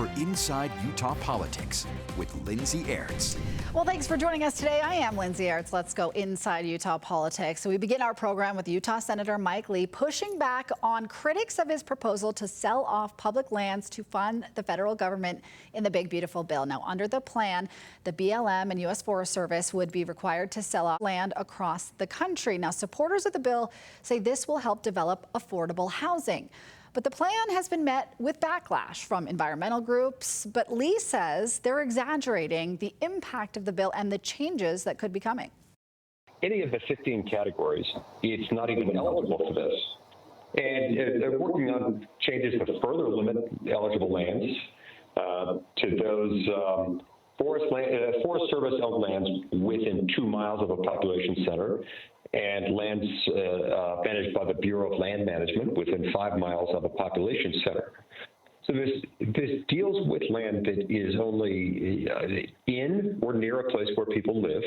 for Inside Utah Politics with Lindsay Aerts. Well, thanks for joining us today. I am Lindsay Aerts. Let's go inside Utah politics. So we begin our program with Utah Senator Mike Lee pushing back on critics of his proposal to sell off public lands to fund the federal government in the Big Beautiful Bill. Now, under the plan, the BLM and U.S. Forest Service would be required to sell off land across the country. Now, supporters of the bill say this will help develop affordable housing. But the plan has been met with backlash from environmental groups. But Lee says they're exaggerating the impact of the bill and the changes that could be coming. Any of the 15 categories, it's not even eligible for this. And they're working on changes to further limit eligible lands to those Forest Service-owned lands within 2 miles of a population center, and lands managed by the Bureau of Land Management within 5 miles of a population center. So this deals with land that is only in or near a place where people live,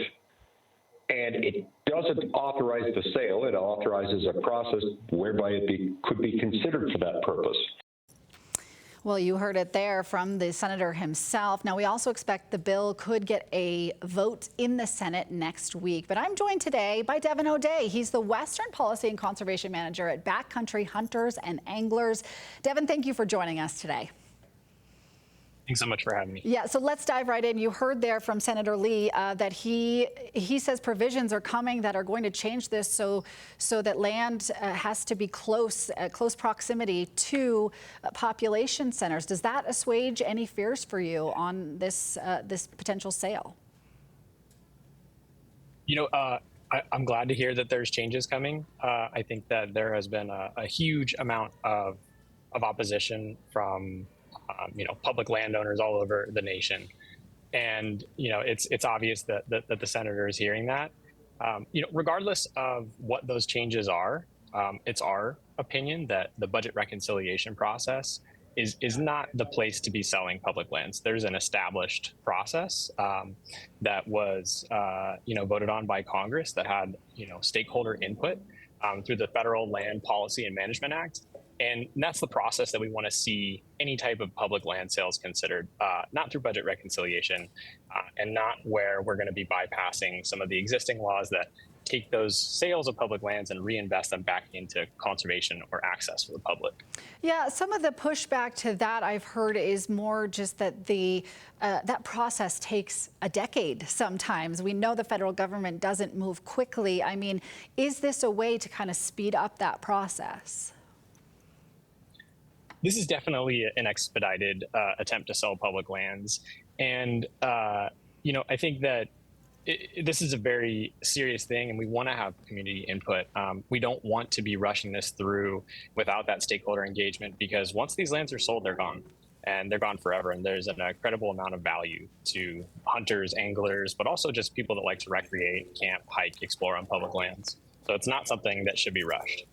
and it doesn't authorize the sale. It authorizes a process whereby it could be considered for that purpose. Well, you heard it there from the senator himself. Now, we also expect the bill could get a vote in the Senate next week. But I'm joined today by Devin O'Dea. He's the Western Policy and Conservation Manager at Backcountry Hunters and Anglers. Devin, thank you for joining us today. Thanks so much for having me. Yeah, so let's dive right in. You heard there from Senator Lee that he says provisions are coming that are going to change this so that land has to be close proximity to population centers. Does that assuage any fears for you on this potential sale? You know, I'm glad to hear that there's changes coming. I think that there has been a huge amount of opposition from public landowners all over the nation. And, it's obvious that the senator is hearing that. Regardless of what those changes are, it's our opinion that the budget reconciliation process is not the place to be selling public lands. There's an established process that was, voted on by Congress that had, stakeholder input through the Federal Land Policy and Management Act. And that's the process that we want to see any type of public land sales considered, not through budget reconciliation and not where we're going to be bypassing some of the existing laws that take those sales of public lands and reinvest them back into conservation or access for the public. Yeah, some of the pushback to that I've heard is more just that that process takes a decade sometimes. We know the federal government doesn't move quickly. I mean, is this a way to kind of speed up that process? This is definitely an expedited attempt to sell public lands. And, I think that this is a very serious thing, and we want to have community input. We don't want to be rushing this through without that stakeholder engagement, because once these lands are sold, they're gone. And they're gone forever. And there's an incredible amount of value to hunters, anglers, but also just people that like to recreate, camp, hike, explore on public lands. So it's not something that should be rushed.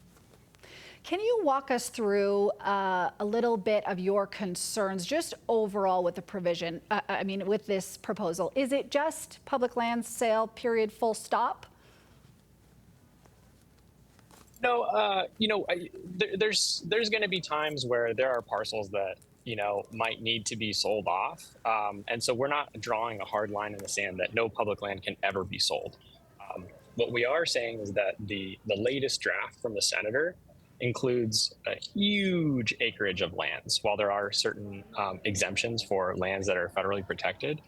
Can you walk us through a little bit of your concerns just overall with the provision, with this proposal? Is it just public land sale, period, full stop? No, there's going to be times where there are parcels that, might need to be sold off. And so we're not drawing a hard line in the sand that no public land can ever be sold. What we are saying is that the latest draft from the senator includes a huge acreage of lands. While there are certain exemptions for lands that are federally protected,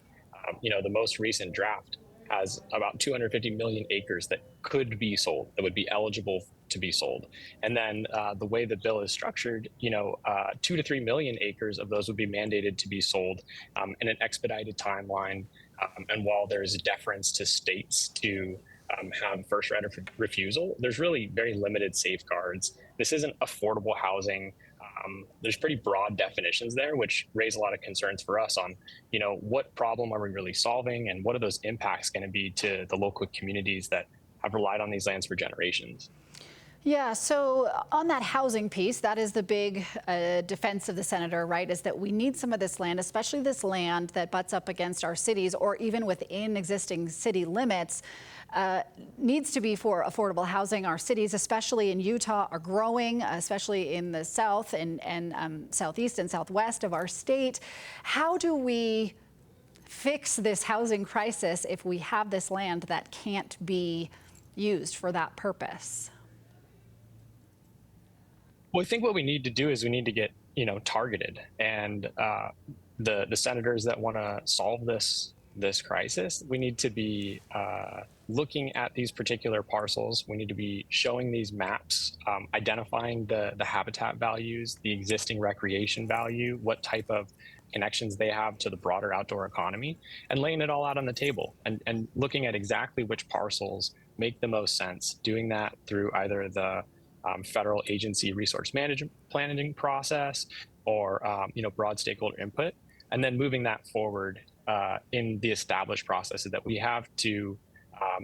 the most recent draft has about 250 million acres that could be sold, that would be eligible to be sold. And then the way the bill is structured, 2 to 3 million acres of those would be mandated to be sold in an expedited timeline. And while there's deference to states to have first right of refusal, there's really very limited safeguards. This isn't affordable housing. There's pretty broad definitions there, which raise a lot of concerns for us on, what problem are we really solving, and what are those impacts going to be to the local communities that have relied on these lands for generations? Yeah, so on that housing piece, that is the big defense of the senator, right, is that we need some of this land, especially this land that butts up against our cities or even within existing city limits, needs to be for affordable housing. Our cities, especially in Utah, are growing, especially in the south and southeast and southwest of our state. How do we fix this housing crisis if we have this land that can't be used for that purpose? Well, I think what we need to do is we need to get, targeted, and the senators that want to solve this crisis, we need to be looking at these particular parcels. We need to be showing these maps, identifying the habitat values, the existing recreation value, what type of connections they have to the broader outdoor economy, and laying it all out on the table and looking at exactly which parcels make the most sense, doing that through either the federal agency resource management planning process or broad stakeholder input, and then moving that forward in the established processes that we have to I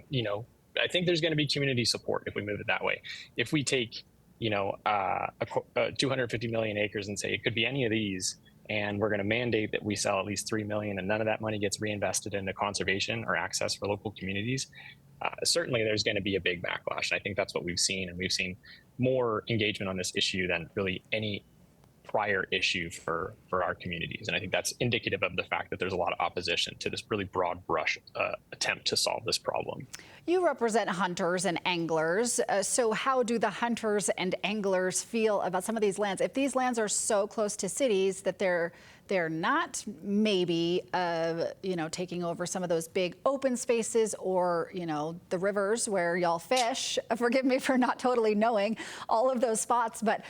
think there's going to be community support if we move it that way. If we take 250 million acres and say it could be any of these, and we're going to mandate that we sell at least 3 million and none of that money gets reinvested into conservation or access for local communities, certainly there's going to be a big backlash. And I think that's what we've seen. And we've seen more engagement on this issue than really any prior issue for our communities. And I think that's indicative of the fact that there's a lot of opposition to this really broad brush attempt to solve this problem. You represent hunters and anglers. So how do the hunters and anglers feel about some of these lands? If these lands are so close to cities that they're not maybe, taking over some of those big open spaces or, the rivers where y'all fish. Forgive me for not totally knowing all of those spots, but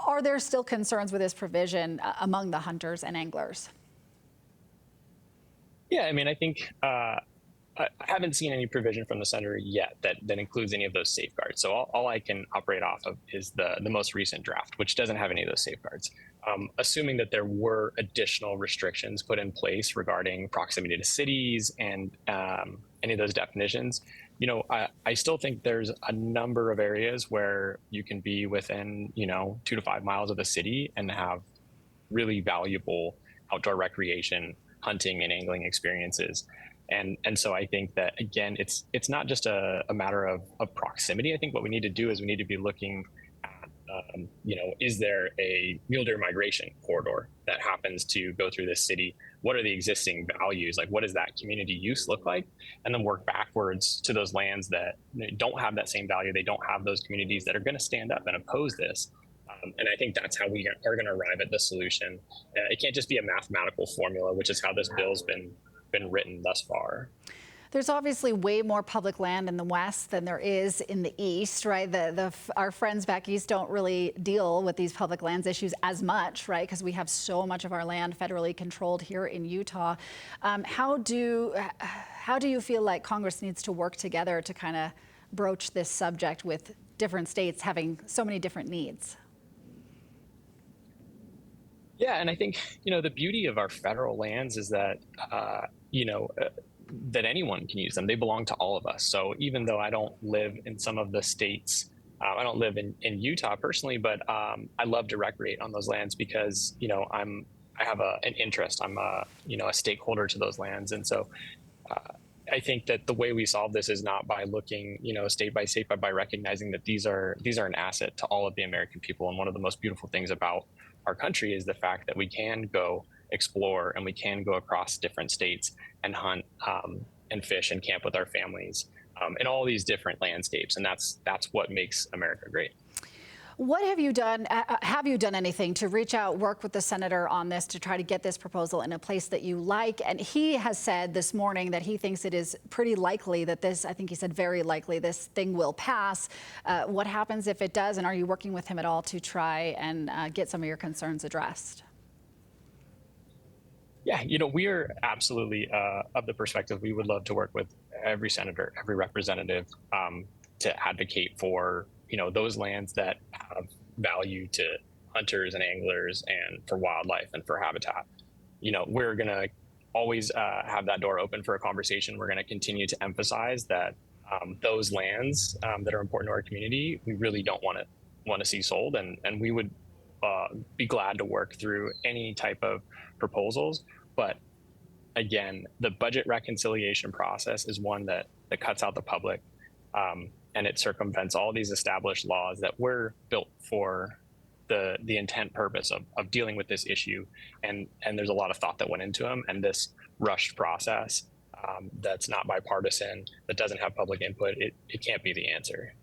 are there still concerns with this provision among the hunters and anglers? Yeah, I mean, I think I haven't seen any provision from the senator yet that includes any of those safeguards. So all I can operate off of is the most recent draft, which doesn't have any of those safeguards. Assuming that there were additional restrictions put in place regarding proximity to cities and any of those definitions, I still think there's a number of areas where you can be within, 2 to 5 miles of a city and have really valuable outdoor recreation, hunting and angling experiences. And so I think that, again, it's not just a matter of proximity. I think what we need to do is we need to be looking at, is there a mule deer migration corridor that happens to go through this city? What are the existing values? Like, what does that community use look like? And then work backwards to those lands that don't have that same value. They don't have those communities that are going to stand up and oppose this. And I think that's how we are going to arrive at the solution. It can't just be a mathematical formula, which is how this bill's been written thus far. There's obviously way more public land in the West than there is in the East, right? Our friends back East don't really deal with these public lands issues as much, right? Because we have so much of our land federally controlled here in Utah. How do you feel like Congress needs to work together to kind of broach this subject with different states having so many different needs? Yeah, and I think, the beauty of our federal lands is that, that anyone can use them. They belong to all of us. So even though I don't live in some of the states, I don't live in Utah personally, but I love to recreate on those lands because, I have an interest. I'm a stakeholder to those lands. And so I think that the way we solve this is not by looking, state by state, but by recognizing that these are an asset to all of the American people. And one of the most beautiful things about our country is the fact that we can go explore and we can go across different states and hunt and fish and camp with our families in all these different landscapes. And that's what makes America great. What have you done? Have you done anything to reach out, work with the senator on this to try to get this proposal in a place that you like? And he has said this morning that he thinks it is pretty likely that this, I think he said very likely, this thing will pass. What happens if it does? And are you working with him at all to try and get some of your concerns addressed? Yeah, we are absolutely of the perspective we would love to work with every senator, every representative to advocate for those lands that have value to hunters and anglers and for wildlife and for habitat. We're going to always have that door open for a conversation. We're going to continue to emphasize that those lands that are important to our community, we really don't want to see sold, and we would be glad to work through any type of proposals. But again, the budget reconciliation process is one that cuts out the public, and it circumvents all these established laws that were built for the intent purpose of dealing with this issue. And there's a lot of thought that went into them, and this rushed process that's not bipartisan, that doesn't have public input, it can't be the answer.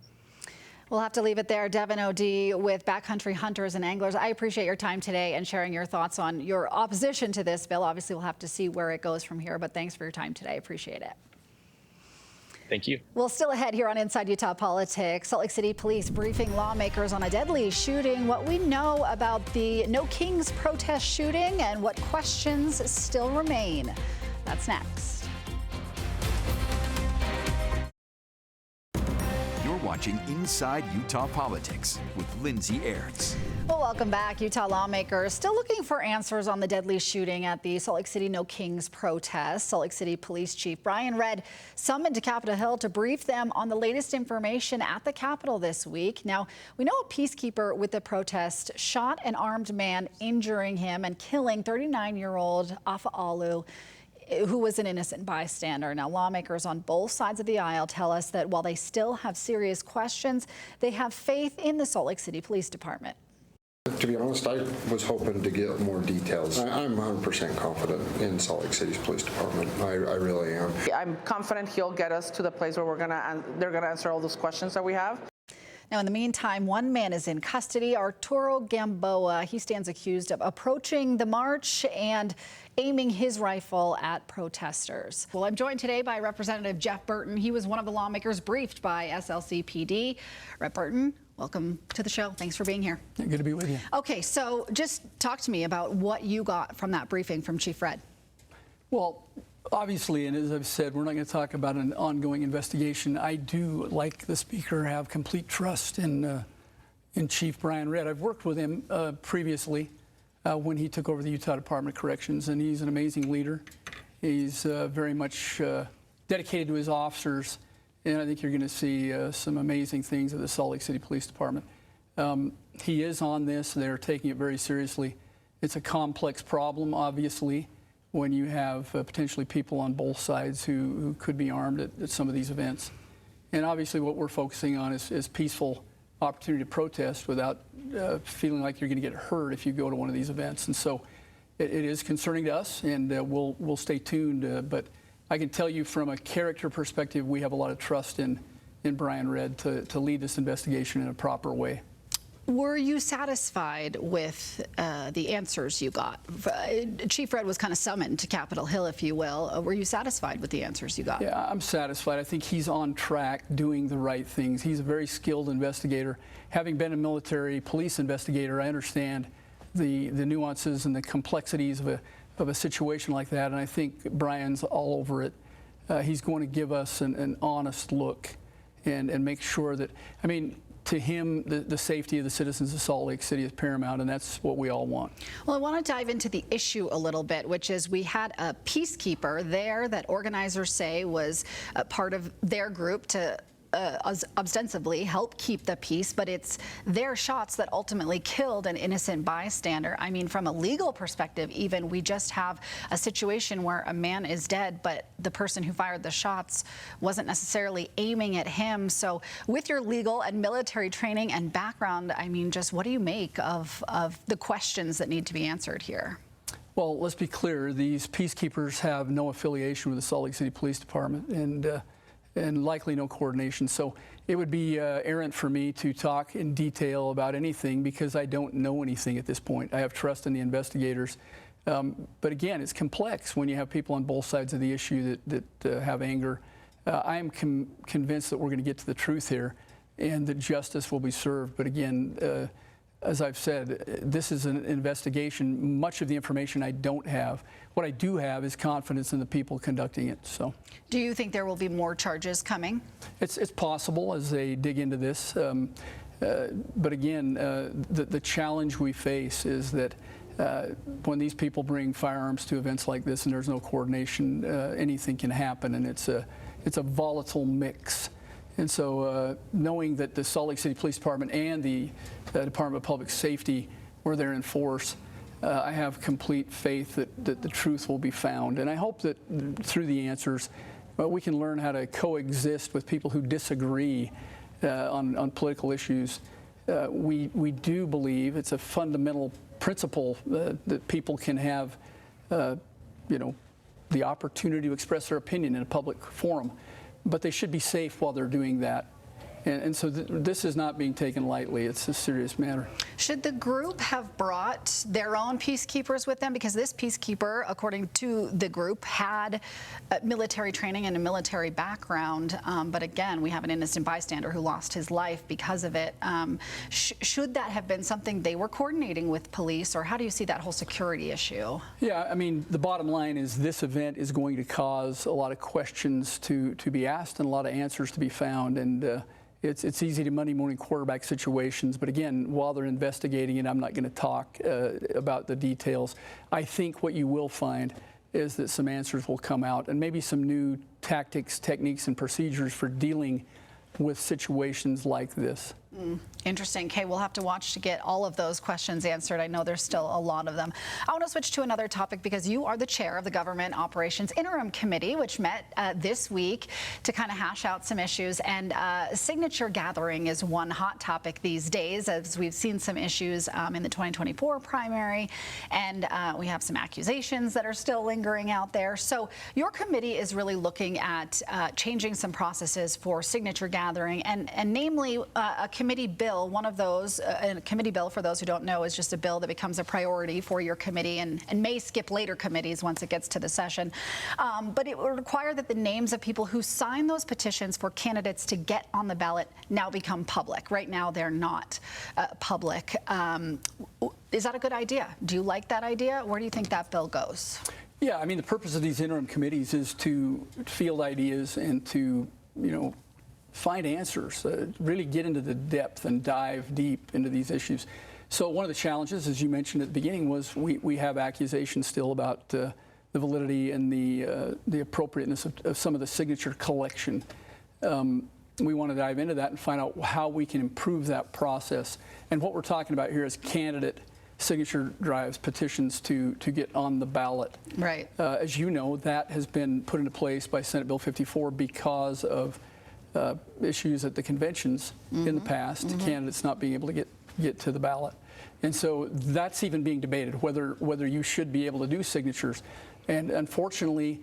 We'll have to leave it there. Devin O'Dea with Backcountry Hunters and Anglers. I appreciate your time today and sharing your thoughts on your opposition to this bill. Obviously, we'll have to see where it goes from here, but thanks for your time today. Appreciate it. Thank you. Well, still ahead here on Inside Utah Politics, Salt Lake City Police briefing lawmakers on a deadly shooting, what we know about the No Kings protest shooting, and what questions still remain. That's next. You're watching Inside Utah Politics with Lindsay Aerts. Well, welcome back. Utah lawmakers still looking for answers on the deadly shooting at the Salt Lake City No Kings protest. Salt Lake City Police Chief Brian Redd summoned to Capitol Hill to brief them on the latest information at the Capitol this week. Now, we know a peacekeeper with the protest shot an armed man, injuring him and killing 39-year-old Afa Alu, who was an innocent bystander. Now, lawmakers on both sides of the aisle tell us that while they still have serious questions, they have faith in the Salt Lake City Police Department. To be honest, I was hoping to get more details. I'm 100% confident in Salt Lake City's police department. I really am. I'm confident he'll get us to the place where they're gonna answer all those questions that we have. Now, in the meantime, one man is in custody, Arturo Gamboa. He stands accused of approaching the march and aiming his rifle at protesters. Well, I'm joined today by Representative Jeff Burton. He was one of the lawmakers briefed by SLCPD. Rep. Burton, welcome to the show. Thanks for being here. Good to be with you. Okay, so just talk to me about what you got from that briefing from Chief Redd. Well, obviously, and as I've said, we're not going to talk about an ongoing investigation. I do, like the Speaker, have complete trust in Chief Brian Redd. I've worked with him previously when he took over the Utah Department of Corrections, and he's an amazing leader. He's very much dedicated to his officers, and I think you're going to see some amazing things at the Salt Lake City Police Department. He is on this. They're taking it very seriously. It's a complex problem, obviously, when you have potentially people on both sides who could be armed at some of these events. And obviously what we're focusing on is peaceful opportunity to protest without feeling like you're going to get hurt if you go to one of these events. And so it is concerning to us, and we'll stay tuned. But I can tell you from a character perspective, we have a lot of trust in Brian Redd to lead this investigation in a proper way. Were you satisfied with the answers you got? Chief Redd was kind of summoned to Capitol Hill, if you will. Were you satisfied with the answers you got? Yeah, I'm satisfied. I think he's on track doing the right things. He's a very skilled investigator. Having been a military police investigator, I understand the nuances and the complexities of a situation like that, and I think Brian's all over it. He's going to give us an honest look and make sure that, I mean, to him, the safety of the citizens of Salt Lake City is paramount, and that's what we all want. Well, I want to dive into the issue a little bit, which is we had a peacekeeper there that organizers say was a part of their group to ostensibly help keep the peace, but it's their shots that ultimately killed an innocent bystander. I mean, from a legal perspective, even, we just have a situation where a man is dead, but the person who fired the shots wasn't necessarily aiming at him. So with your legal and military training and background, I mean, just what do you make of the questions that need to be answered here? Well, let's be clear. These peacekeepers have no affiliation with the Salt Lake City Police Department, and likely no coordination. So it would be errant for me to talk in detail about anything because I don't know anything at this point. I have trust in the investigators. But again, it's complex when you have people on both sides of the issue that have anger. I am convinced that we're going to get to the truth here and that justice will be served. But again, as I've said, this is an investigation. Much of the information I don't have. What I do have is confidence in the people conducting it. So, do you think there will be more charges coming? It's possible as they dig into this. But again, the challenge we face is that when these people bring firearms to events like this and there's no coordination, anything can happen, and it's a volatile mix. And so knowing that the Salt Lake City Police Department and the Department of Public Safety were there in force, I have complete faith that the truth will be found. And I hope that through the answers, we can learn how to coexist with people who disagree on political issues. We do believe it's a fundamental principle that people can have, the opportunity to express their opinion in a public forum, but they should be safe while they're doing that. And so this is not being taken lightly. It's a serious matter. Should the group have brought their own peacekeepers with them? Because this peacekeeper, according to the group, had military training and a military background. But again, we have an innocent bystander who lost his life because of it. Should that have been something they were coordinating with police, or how do you see that whole security issue? Yeah, I mean, the bottom line is this event is going to cause a lot of questions to be asked and a lot of answers to be found. And it's easy to Monday morning quarterback situations, but again, while they're investigating it, I'm not going to talk about the details. I think what you will find is that some answers will come out, and maybe some new tactics, techniques, and procedures for dealing with situations like this. Interesting. Kay, we'll have to watch to get all of those questions answered. I know there's still a lot of them. I want to switch to another topic because you are the chair of the Government Operations Interim Committee, which met this week to kind of hash out some issues. And signature gathering is one hot topic these days, as we've seen some issues in the 2024 primary, and we have some accusations that are still lingering out there. So your committee is really looking at changing some processes for signature gathering, and namely a committee bill. One of those, a committee bill, for those who don't know, is just a bill that becomes a priority for your committee and may skip later committees once it gets to the session. But it will require that the names of people who sign those petitions for candidates to get on the ballot now become public. Right now, they're not public. Is that a good idea? Do you like that idea? Where do you think that bill goes? Yeah, I mean, the purpose of these interim committees is to field ideas and to, find answers, really get into the depth and dive deep into these issues. So one of the challenges, as you mentioned at the beginning, was we have accusations still about the validity and the appropriateness of some of the signature collection. We want to dive into that and find out how we can improve that process. And what we're talking about here is candidate signature drives, petitions to get on the ballot. Right. As you know, that has been put into place by Senate Bill 54 because of issues at the conventions in the past, candidates not being able to get to the ballot. And so that's even being debated, whether you should be able to do signatures. And unfortunately,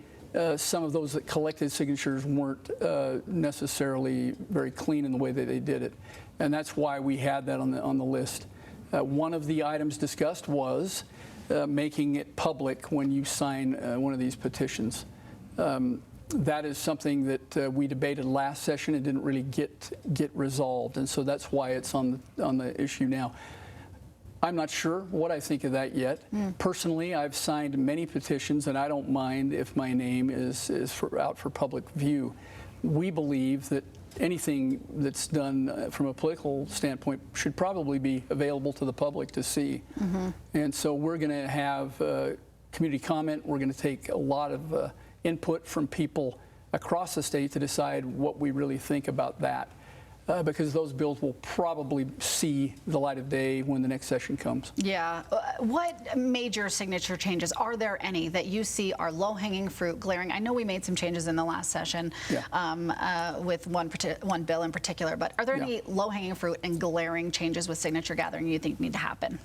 some of those that collected signatures weren't necessarily very clean in the way that they did it. And that's why we had that on the list. One of the items discussed was making it public when you sign one of these petitions. That is something that we debated last session and didn't really get resolved, and so that's why it's on the issue now. I'm not sure what I think of that yet. Personally, I've signed many petitions, and I don't mind if my name is out for public view. We believe that anything that's done from a political standpoint should probably be available to the public to see. And so we're going to have community comment. We're going to take a lot of input from people across the state to decide what we really think about that, because those bills will probably see the light of day when the next session comes. Yeah. What major signature changes, are there any that you see are low-hanging fruit, glaring? I know we made some changes in the last session with one bill in particular, but are there any low-hanging fruit and glaring changes with signature gathering you think need to happen?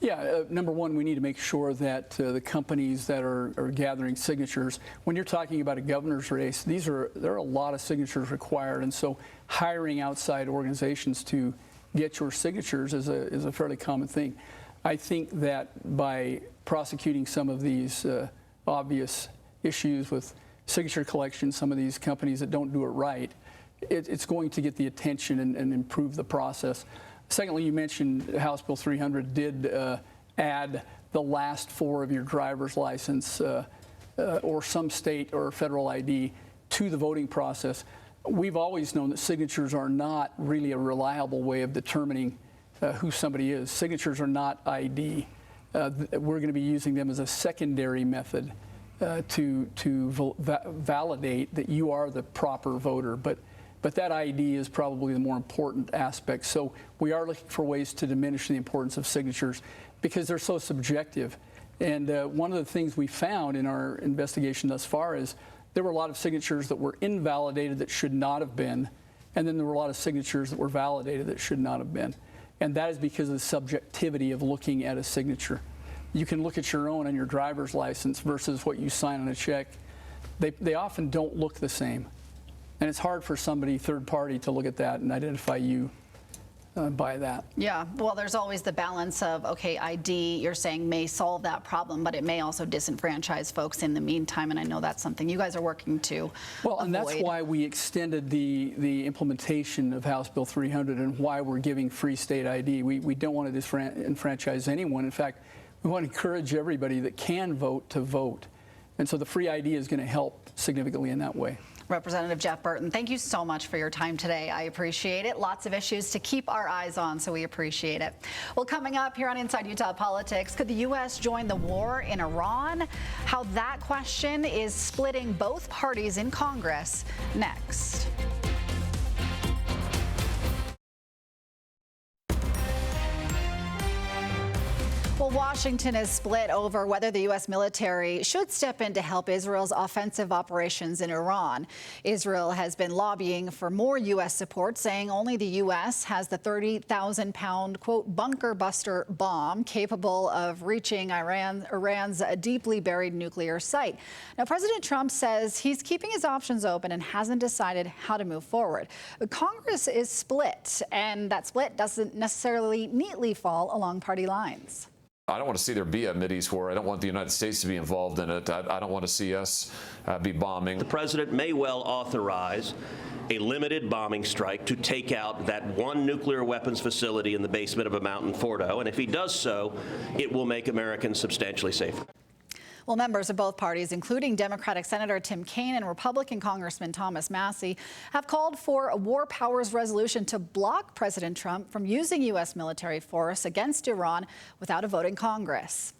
Yeah, number one, we need to make sure that the companies that are gathering signatures, when you're talking about a governor's race, there are a lot of signatures required, and so hiring outside organizations to get your signatures is a fairly common thing. I think that by prosecuting some of these obvious issues with signature collection, some of these companies that don't do it right, it's going to get the attention and improve the process. Secondly, you mentioned House Bill 300 did add the last four of your driver's license or some state or federal ID to the voting process. We've always known that signatures are not really a reliable way of determining who somebody is. Signatures are not ID. We're going to be using them as a secondary method to validate that you are the proper voter. But But that ID is probably the more important aspect. So we are looking for ways to diminish the importance of signatures because they're so subjective. And one of the things we found in our investigation thus far is there were a lot of signatures that were invalidated that should not have been, and then there were a lot of signatures that were validated that should not have been. And that is because of the subjectivity of looking at a signature. You can look at your own on your driver's license versus what you sign on a check. They often don't look the same. And it's hard for somebody, third party, to look at that and identify you by that. Yeah, well, there's always the balance of, okay, ID, you're saying may solve that problem, but it may also disenfranchise folks in the meantime, and I know that's something you guys are working to Well, avoid. And that's why we extended the implementation of House Bill 300 and why we're giving free state ID. We don't want to disenfranchise anyone. In fact, we want to encourage everybody that can vote to vote. And so the free ID is going to help significantly in that way. Representative Jeff Burton, thank you so much for your time today. I appreciate it. Lots of issues to keep our eyes on, so we appreciate it. Well, coming up here on Inside Utah Politics, could the U.S. join the war in Iran? How that question is splitting both parties in Congress next. Well, Washington is split over whether the U.S. military should step in to help Israel's offensive operations in Iran. Israel has been lobbying for more U.S. support, saying only the U.S. has the 30,000-pound, quote, bunker buster bomb capable of reaching Iran's deeply buried nuclear site. Now, President Trump says he's keeping his options open and hasn't decided how to move forward. But Congress is split, and that split doesn't necessarily neatly fall along party lines. I don't want to see there be a Mideast war. I don't want the United States to be involved in it. I don't want to see us be bombing. The president may well authorize a limited bombing strike to take out that one nuclear weapons facility in the basement of a mountain Fordo. And if he does so, it will make Americans substantially safer. Well, members of both parties, including Democratic Senator Tim Kaine and Republican Congressman Thomas Massie, have called for a war powers resolution to block President Trump from using U.S. military force against Iran without a vote in Congress.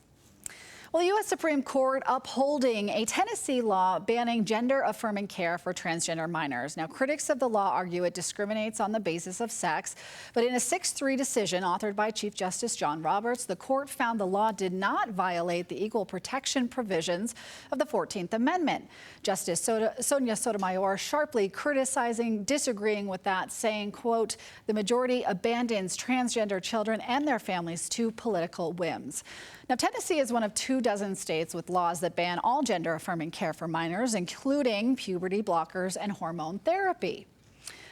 Well, the U.S. Supreme Court upholding a Tennessee law banning gender-affirming care for transgender minors. Now, critics of the law argue it discriminates on the basis of sex, but in a 6-3 decision authored by Chief Justice John Roberts, the court found the law did not violate the equal protection provisions of the 14th Amendment. Justice Sonia Sotomayor sharply disagreeing with that, saying, quote, the majority abandons transgender children and their families to political whims. Now, Tennessee is one of 24 states with laws that ban all gender-affirming care for minors, including puberty blockers and hormone therapy.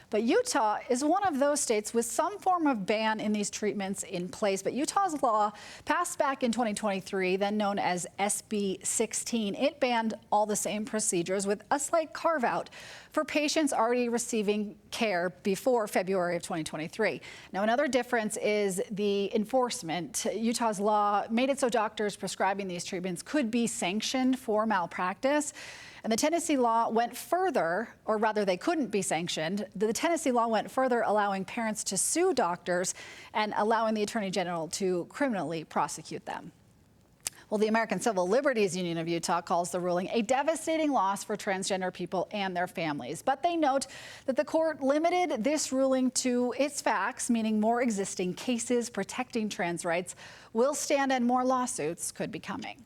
But Utah is one of those states with some form of ban in these treatments in place. But Utah's law, passed back in 2023, then known as SB 16, it banned all the same procedures with a slight carve-out for patients already receiving care before February of 2023. Now, another difference is the enforcement. Utah's law made it so doctors prescribing these treatments could be sanctioned for malpractice. And the Tennessee law went further, or rather they couldn't be sanctioned. The Tennessee law went further, allowing parents to sue doctors and allowing the Attorney General to criminally prosecute them. Well, the American Civil Liberties Union of Utah calls the ruling a devastating loss for transgender people and their families. But they note that the court limited this ruling to its facts, meaning more existing cases protecting trans rights will stand and more lawsuits could be coming.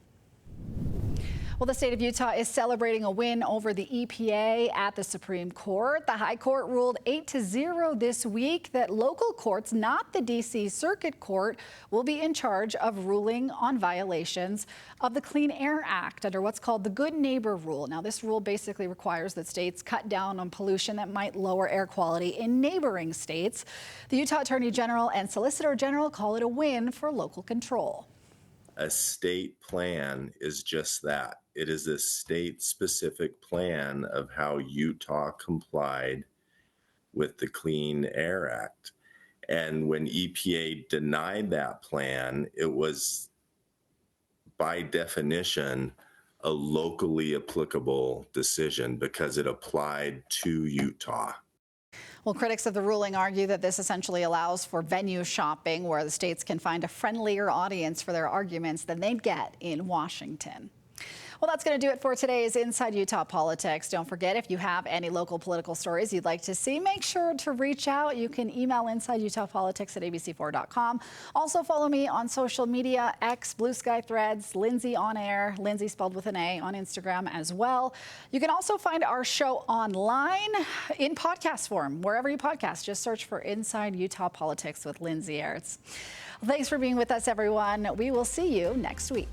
Well, the state of Utah is celebrating a win over the EPA at the Supreme Court. The High Court ruled 8-0 this week that local courts, not the D.C. Circuit Court, will be in charge of ruling on violations of the Clean Air Act under what's called the Good Neighbor Rule. Now, this rule basically requires that states cut down on pollution that might lower air quality in neighboring states. The Utah Attorney General and Solicitor General call it a win for local control. A state plan is just that. It is a state-specific plan of how Utah complied with the Clean Air Act. And when EPA denied that plan, it was, by definition, a locally applicable decision because it applied to Utah. Well, critics of the ruling argue that this essentially allows for venue shopping, where the states can find a friendlier audience for their arguments than they'd get in Washington. Well, that's going to do it for today's Inside Utah Politics. Don't forget, if you have any local political stories you'd like to see, make sure to reach out. You can email InsideUtahPolitics@abc4.com. Also follow me on social media, X, Blue Sky Threads, Lindsay on Air, Lindsay spelled with an A, on Instagram as well. You can also find our show online in podcast form. Wherever you podcast, just search for Inside Utah Politics with Lindsay Aerts. Well, thanks for being with us, everyone. We will see you next week.